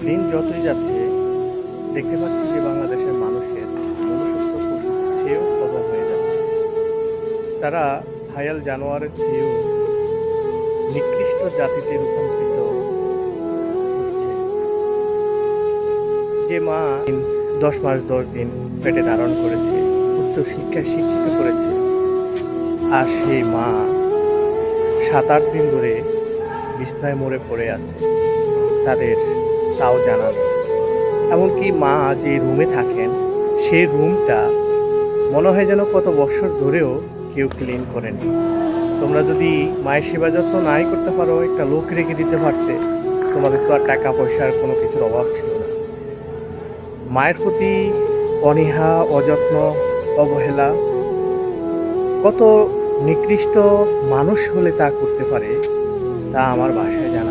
দিন যতই যাচ্ছে দেখতে পাচ্ছি যে বাংলাদেশের মানুষের মনুষ্যত্ব পশুর চেয়েও কদম হয়ে যাচ্ছে। তারা হায়াল জানোয়ারের চেয়েও নিকৃষ্ট জাতিতে রূপান্তরিত হচ্ছে। যে মা 10 মাস 10 দিন পেটে ধারণ করেছে, উচ্চ শিক্ষায় শিক্ষিত করেছে, আর সেই মা 7-8 দিন ধরে বিছনায় মরে পড়ে আছে, তাদের তাও জানা নেই। এমনকি মা যে রুমে থাকেন সেই রুমটা মনে হয় যেন কত বছর ধরেও কেউ ক্লিন করেনি। তোমরা যদি মায়ের সেবা যত্ন নাই করতে পারো, একটা লোক রেখে দিতে পারতে। তোমাদের তো আর টাকা পয়সার কোনো কিছুর অভাব ছিল না। মায়ের প্রতি অনীহা, অযত্ন, অবহেলা কত নিকৃষ্ট মানুষ হলে তা করতে পারে তা আমার ভাষায় জানা